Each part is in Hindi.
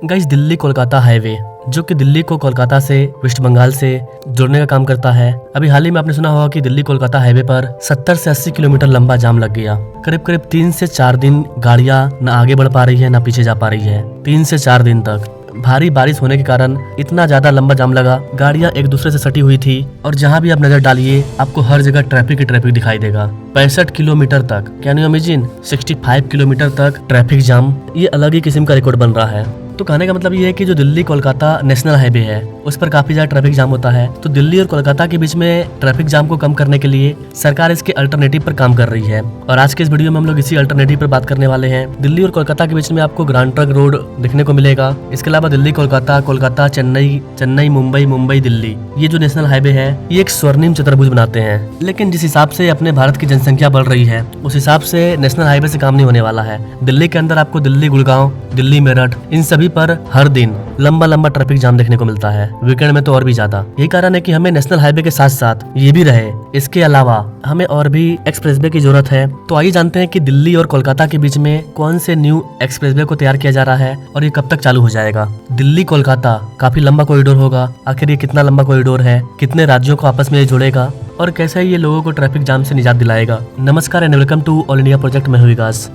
गाइस, दिल्ली कोलकाता हाईवे जो कि दिल्ली को कोलकाता से वेस्ट बंगाल से जोड़ने का काम करता है। अभी हाल ही में आपने सुना होगा कि दिल्ली कोलकाता हाईवे पर 70 से 80 किलोमीटर लंबा जाम लग गया। करीब करीब 3 से 4 दिन गाड़ियां न आगे बढ़ पा रही है न पीछे जा पा रही है। 3 से 4 दिन तक भारी बारिश होने के कारण इतना ज्यादा लंबा जाम लगा। गाड़ियां एक दूसरे से सटी हुई थी और जहां भी आप नजर डालिए आपको हर जगह ट्रैफिक ही ट्रैफिक दिखाई देगा। 65 किलोमीटर तक, कैन यू इमेजिन, 65 किलोमीटर तक ट्रैफिक जाम। ये अलग ही किस्म का रिकॉर्ड बन रहा है। तो कहने का मतलब ये है कि जो दिल्ली कोलकाता नेशनल हाईवे है उस पर काफी ज्यादा ट्रैफिक जाम होता है। तो दिल्ली और कोलकाता के बीच में ट्रैफिक जाम को कम करने के लिए सरकार इसके अल्टरनेटिव पर काम कर रही है और आज के इस वीडियो में हम लोग इसी अल्टरनेटिव पर बात करने वाले हैं। दिल्ली और कोलकाता के बीच में आपको ग्रैंड ट्रंक रोड देखने को मिलेगा। इसके अलावा दिल्ली कोलकाता, कोलकाता चेन्नई, चेन्नई मुंबई, मुंबई दिल्ली, ये जो नेशनल हाईवे है ये एक स्वर्णिम चतुर्भुज बनाते हैं। लेकिन जिस हिसाब से अपने भारत की जनसंख्या बढ़ रही है उस हिसाब से नेशनल हाईवे से काम नहीं होने वाला है। दिल्ली के अंदर आपको दिल्ली गुड़गांव, दिल्ली मेरठ, इन सभी पर हर दिन लंबा लंबा ट्रैफिक जाम देखने को मिलता है। वीकेंड में तो और भी ज्यादा। यही कारण है कि हमें नेशनल हाईवे के साथ साथ ये भी रहे, इसके अलावा हमें और भी एक्सप्रेसवे की जरूरत है। तो आइए जानते हैं कि दिल्ली और कोलकाता के बीच में कौन से न्यू एक्सप्रेसवे को तैयार किया जा रहा है और ये कब तक चालू हो जाएगा। दिल्ली कोलकाता काफी लंबा कॉरिडोर होगा। आखिर ये कितना लंबा कॉरिडोर है, कितने राज्यों को आपस में ये जोड़ेगा और कैसे ये लोगों को ट्रैफिक जाम से निजात दिलाएगा। नमस्कार and welcome to all India project. मैं हूं विकास।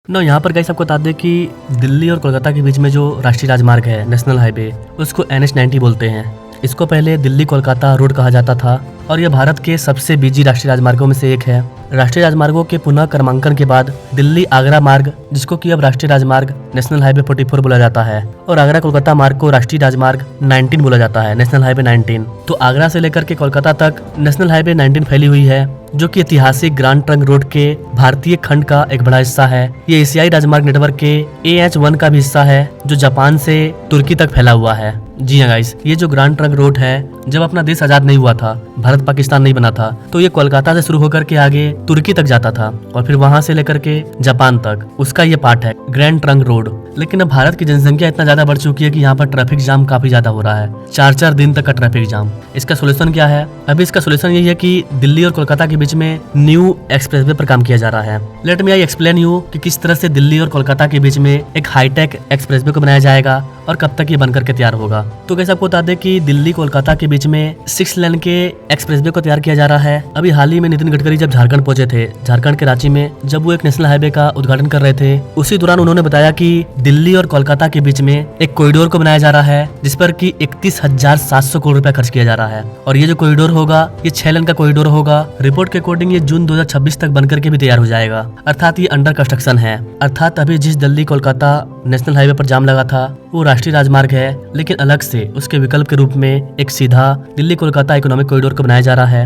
यहाँ पर गाइस आपको बता दें कि दिल्ली और कोलकाता के बीच में जो राष्ट्रीय राजमार्ग है, नेशनल हाईवे, उसको NH-90 बोलते हैं। इसको पहले दिल्ली कोलकाता रोड कहा जाता था और यह भारत के सबसे बिजी राष्ट्रीय राजमार्गों में से एक है। राष्ट्रीय राजमार्गों के पुनः क्रमांकन के बाद दिल्ली आगरा मार्ग, जिसको कि अब राष्ट्रीय राजमार्ग नेशनल हाईवे 44 बोला जाता है, और आगरा कोलकाता मार्ग को राष्ट्रीय राजमार्ग 19 बोला जाता है, नेशनल हाईवे 19। तो आगरा से लेकर के कोलकाता तक नेशनल हाईवे 19 फैली हुई है, जो कि ऐतिहासिक ग्रैंड ट्रंक रोड के भारतीय खंड का एक बड़ा हिस्सा है। ये एशियाई राजमार्ग नेटवर्क के AH-1 का भी हिस्सा है, जो जापान से तुर्की तक फैला हुआ है। जी हाँ गाइस, ये जो ग्रैंड ट्रंक रोड है, जब अपना देश आजाद नहीं हुआ था, भारत पाकिस्तान नहीं बना था, तो ये कोलकाता से शुरू होकर के आगे तुर्की तक जाता था और फिर वहां से लेकर के जापान तक, उसका ये पार्ट है ग्रैंड ट्रंक रोड। लेकिन अब भारत की जनसंख्या इतना ज्यादा बढ़ चुकी है कि यहाँ पर ट्रैफिक जाम काफी ज्यादा हो रहा है, 4-4 दिन तक का ट्रैफिक जाम। इसका सोल्यूशन क्या है? अभी इसका सोल्यूशन यही है कि दिल्ली और कोलकाता के बीच में न्यू एक्सप्रेसवे पर काम किया जा रहा है। Let me I explain you कि किस तरह से दिल्ली और कोलकाता के बीच में एक हाईटेक एक्सप्रेसवे को बनाया जाएगा और कब तक ये बनकर के तैयार होगा। तो कैसे आपको बता दें कि दिल्ली कोलकाता के बीच में 6 लेन के एक्सप्रेसवे को तैयार किया जा रहा है। अभी हाल ही में नितिन गडकरी जब झारखंड पहुंचे थे, झारखंड के रांची में, जब वो एक नेशनल हाईवे का उद्घाटन कर रहे थे, उसी दौरान उन्होंने बताया कि दिल्ली और कोलकाता के बीच में एक कॉरिडोर को बनाया जा रहा है, जिस पर कि 31,700 करोड़ रुपया खर्च किया जा रहा है। और ये जो कॉरिडोर होगा ये 6 लेन का कॉरिडोर होगा। रिपोर्ट के अकॉर्डिंग ये जून 2026 तक बनकर के भी तैयार हो जाएगा। अर्थात ये अंडर कंस्ट्रक्शन है। अर्थात अभी जिस दिल्ली कोलकाता नेशनल हाईवे पर जाम लगा था वो राष्ट्रीय राजमार्ग है, लेकिन अलग से उसके विकल्प के रूप में एक सीधा दिल्ली कोलकाता इकोनॉमिक कॉरिडोर को बनाया जा रहा है।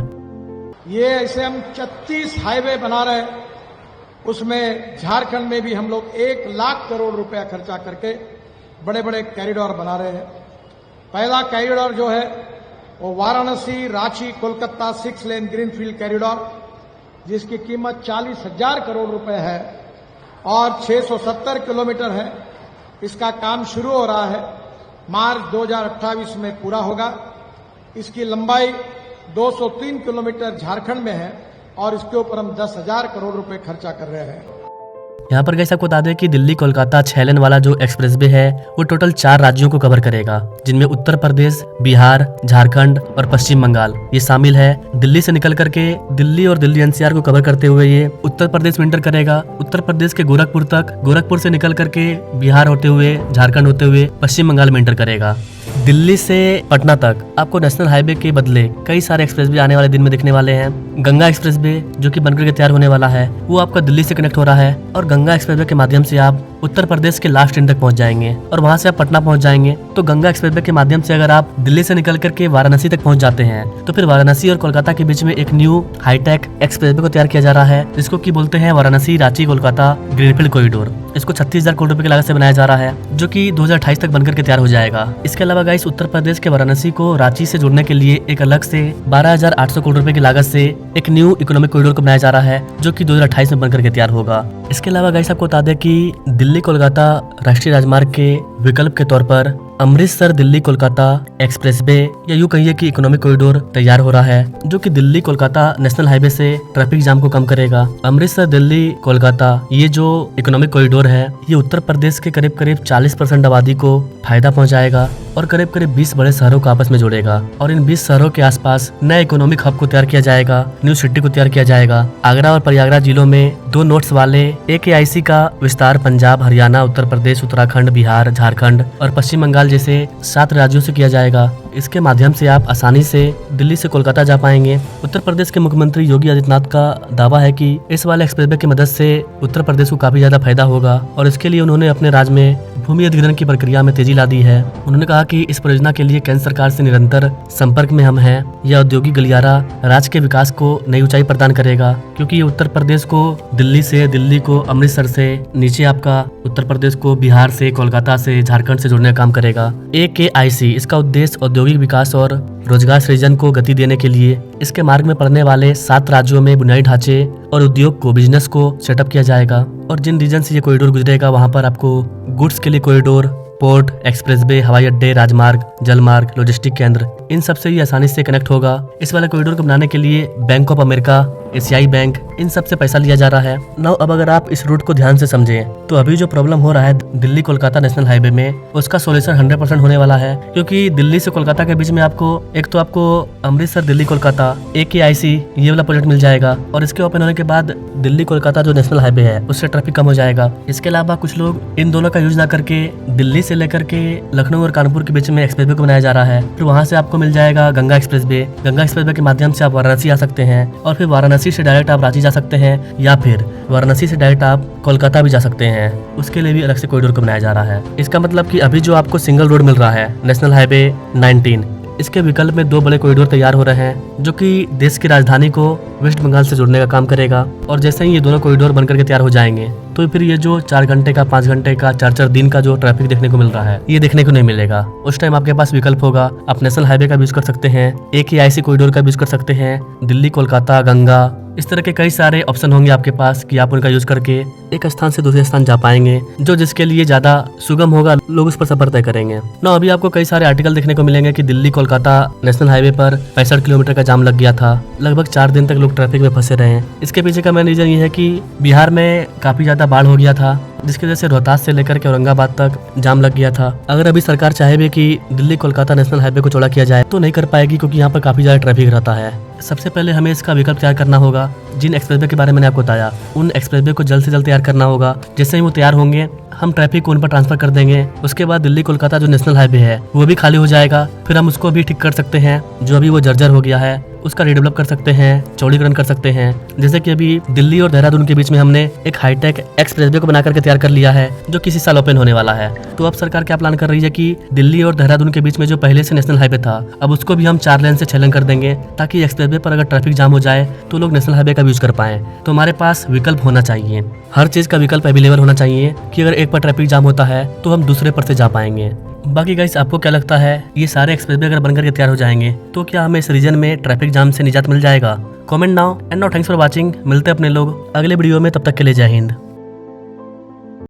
ये ऐसे हम 36 हाईवे बना रहे हैं, उसमें झारखंड में भी हम लोग 1 लाख करोड़ रुपया खर्चा करके बड़े बड़े कॉरिडोर बना रहे हैं। पहला कॉरिडोर जो है वो Varanasi, Ranchi, Kolkata 6 lane greenfield corridor, जिसकी कीमत 40,000 करोड़ रुपए है और 670 किलोमीटर है। इसका काम शुरू हो रहा है, मार्च 2028 में पूरा होगा। इसकी लंबाई 203 किलोमीटर झारखंड में है और इसके ऊपर हम 10,000 करोड़ रुपए खर्चा कर रहे हैं। यहाँ पर कैसे आपको बता दें कि दिल्ली कोलकाता 6 लेन वाला जो एक्सप्रेसवे है वो टोटल 4 राज्यों को कवर करेगा, जिनमें उत्तर प्रदेश, बिहार, झारखंड और पश्चिम बंगाल ये शामिल है। दिल्ली से निकल करके दिल्ली और दिल्ली NCR को कवर करते हुए ये उत्तर प्रदेश में इंटर करेगा। उत्तर प्रदेश के गोरखपुर तक, गोरखपुर से निकल करके बिहार होते हुए, झारखंड होते हुए पश्चिम बंगाल में इंटर करेगा। दिल्ली से पटना तक आपको नेशनल हाईवे के बदले कई सारे एक्सप्रेसवे आने वाले दिन में दिखने वाले हैं। गंगा एक्सप्रेसवे जो कि बनकर के तैयार होने वाला है वो आपका दिल्ली से कनेक्ट हो रहा है और गंगा एक्सप्रेसवे के माध्यम से आप उत्तर प्रदेश के लास्ट एंड तक पहुंच जाएंगे और वहां से आप पटना पहुंच जाएंगे। तो गंगा एक्सप्रेसवे के माध्यम से अगर आप दिल्ली से निकल करके वाराणसी तक पहुंच जाते हैं तो फिर वाराणसी और कोलकाता के बीच में एक न्यू हाईटेक एक्सप्रेसवे को तैयार किया जा रहा है, जिसको की बोलते हैं वाराणसी रांची कोलकाता ग्रीनफील्ड कॉरिडोर। इसको 36,000 करोड़ रुपए की लागत से बनाया जा रहा है, जो कि 2028 तक बनकर के तैयार हो जाएगा। इसके अलावा गाइस उत्तर प्रदेश के वाराणसी को रांची से जोड़ने के लिए एक अलग से 12,800 करोड़ रुपए की लागत से एक न्यू इकोनॉमिक कॉरिडोर को बनाया जा रहा है, जो कि 2028 में बनकर के तैयार होगा। इसके अलावा गाइस आपको बता दें कि दिल्ली कोलकाता राष्ट्रीय राजमार्ग के विकल्प के तौर पर अमृतसर दिल्ली कोलकाता एक्सप्रेसवे या यूं कहिए कि इकोनॉमिक कॉरिडोर तैयार हो रहा है, जो कि दिल्ली कोलकाता नेशनल हाईवे से ट्रैफिक जाम को कम करेगा। अमृतसर दिल्ली कोलकाता ये जो इकोनॉमिक कॉरिडोर है, ये उत्तर प्रदेश के करीब 40% आबादी को फायदा पहुंचाएगा और करीब 20 बड़े शहरों को आपस में जोड़ेगा। और इन 20 शहरों के आसपास नए इकोनॉमिक हब को तैयार किया जाएगा, न्यू सिटी को तैयार किया जाएगा। आगरा और प्रयागराज जिलों में 2 नोड्स वाले AKIC का विस्तार पंजाब, हरियाणा, उत्तर प्रदेश, उत्तराखंड, बिहार, झारखंड और पश्चिम बंगाल जैसे 7 राज्यों से किया जाएगा। इसके माध्यम से आप आसानी से दिल्ली से कोलकाता जा पाएंगे। उत्तर प्रदेश के मुख्यमंत्री योगी आदित्यनाथ का दावा है कि इस वाले एक्सप्रेसवे की मदद से उत्तर प्रदेश को काफी ज्यादा फायदा होगा और इसके लिए उन्होंने अपने राज्य में भूमि अधिग्रहण की प्रक्रिया में तेजी ला दी है। उन्होंने कहा कि इस परियोजना के लिए केंद्र सरकार से निरंतर संपर्क में हम हैं। यह औद्योगिक गलियारा राज्य के विकास को नई ऊंचाई प्रदान करेगा, क्योंकि ये उत्तर प्रदेश को दिल्ली से, दिल्ली को अमृतसर से, नीचे आपका उत्तर प्रदेश को बिहार से, कोलकाता से, झारखंड से जोड़ने का काम करेगा। AKIC इसका उद्देश्य औद्योगिक विकास और रोजगार सृजन को गति देने के लिए इसके मार्ग में पड़ने वाले 7 राज्यों में बुनियादी ढांचे और उद्योग को, बिजनेस को सेटअप किया जाएगा। और जिन रीजन से ये कॉरिडोर गुजरेगा वहां पर आपको गुड्स के लिए कॉरिडोर, पोर्ट, एक्सप्रेसवे, हवाई अड्डे, राजमार्ग, जलमार्ग, लॉजिस्टिक केंद्र, इन सब से ये आसानी से कनेक्ट होगा। इस वाले कॉरिडोर को बनाने के लिए बैंक ऑफ अमेरिका, एशियाई बैंक, इन सब से पैसा लिया जा रहा है। नाउ अब अगर आप इस रूट को ध्यान से समझें तो अभी जो प्रॉब्लम हो रहा है दिल्ली कोलकाता नेशनल हाईवे में, उसका सॉल्यूशन 100% होने वाला है। क्योंकि दिल्ली से कोलकाता के बीच में आपको अमृतसर दिल्ली कोलकाता AKIC ये वाला प्रोजेक्ट मिल जाएगा और इसके ओपन होने के बाद दिल्ली कोलकाता जो नेशनल हाईवे है उससे ट्रैफिक कम हो जाएगा। इसके अलावा कुछ लोग इन दोनों का यूज ना करके दिल्ली से लेकर के लखनऊ और कानपुर के बीच में एक्सप्रेसवे को बनाया जा रहा है। फिर वहां से आपको मिल जाएगा गंगा एक्सप्रेसवे। गंगा एक्सप्रेसवे के माध्यम से आप वाराणसी आ सकते हैं और फिर वाराणसी से डायरेक्ट आप रांची जा सकते हैं या फिर वाराणसी से डायरेक्ट आप कोलकाता भी जा सकते हैं। उसके लिए भी अलग से कॉरिडोर को बनाया जा रहा है। इसका मतलब कि अभी जो आपको सिंगल रोड मिल रहा है नेशनल हाईवे 19, इसके विकल्प में 2 बड़े कॉरिडोर तैयार हो रहे हैं, जो कि देश की राजधानी को वेस्ट बंगाल से जोड़ने का काम करेगा। और जैसे ही ये दोनों कॉरिडोर बनकर के तैयार हो जाएंगे तो फिर ये जो 4 घंटे का, 5 घंटे का, 4 दिन का जो ट्रैफिक देखने को मिल रहा है, ये देखने को नहीं मिलेगा। उस टाइम आपके पास विकल्प होगा, आप नेशनल हाईवे का यूज कर सकते हैं, AKIC कॉरिडोर का यूज कर सकते हैं, दिल्ली कोलकाता, गंगा, इस तरह के कई सारे ऑप्शन होंगे आपके पास कि आप उनका यूज करके एक स्थान से दूसरे स्थान जा पाएंगे, जो जिसके लिए ज्यादा सुगम होगा, लोग उस पर सफर तय करेंगे। ना अभी आपको कई सारे आर्टिकल देखने को मिलेंगे कि दिल्ली कोलकाता नेशनल हाईवे पर 65 किलोमीटर का जाम लग गया था। लगभग 4 दिन तक लोग ट्रैफिक में फंसे रहे हैं। इसके पीछे का मेन रीजन ये है कि बिहार में काफी ज्यादा बाढ़ हो गया था, जिसकी वजह से रोहतास से लेकर के औरंगाबाद तक जाम लग गया था। अगर अभी सरकार चाहे भी कि दिल्ली कोलकाता नेशनल हाईवे को चौड़ा किया जाए तो नहीं कर पाएगी, क्योंकि यहाँ पर काफी ज्यादा ट्रैफिक रहता है। सबसे पहले हमें इसका विकल्प तैयार करना होगा। जिन एक्सप्रेसवे के बारे में मैंने आपको बताया, उन एक्सप्रेसवे को जल्द से जल्द तैयार करना होगा। जैसे ही वो तैयार होंगे हम ट्रैफिक को उन पर ट्रांसफर कर देंगे। उसके बाद दिल्ली कोलकाता जो नेशनल हाईवे है वो भी खाली हो जाएगा। फिर हम उसको भी ठीक कर सकते हैं, जो अभी वो जर्जर हो गया है उसका रिडेवलप कर सकते हैं, चौड़ीकरण कर सकते हैं। जैसे कि अभी दिल्ली और देहरादून के बीच में हमने एक हाईटेक एक्सप्रेसवे को बना करके तैयार कर लिया है, जो किसी साल ओपन होने वाला है। तो अब सरकार क्या प्लान कर रही है कि दिल्ली और देहरादून के बीच में जो पहले से नेशनल हाईवे था, अब उसको भी हम 4 लेन से 6 लेन कर देंगे, ताकि एक्सप्रेसवे पर अगर ट्रैफिक जाम हो जाए तो लोग नेशनल हाईवे का यूज कर पाए। तो हमारे पास विकल्प होना चाहिए, हर चीज का विकल्प अवेलेबल होना चाहिए कि अगर एक पर ट्रैफिक जाम होता है तो हम दूसरे पर से जा पाएंगे। बाकी गाइस, आपको क्या लगता है, ये सारे एक्सप्रेसवे अगर बनकर के तैयार हो जाएंगे तो क्या हमें इस रीजन में ट्रैफिक जाम से निजात मिल जाएगा? Comment now and now thanks for watching. मिलते हैं अपने लोग अगले वीडियो में, तब तक के लिए जय हिंद।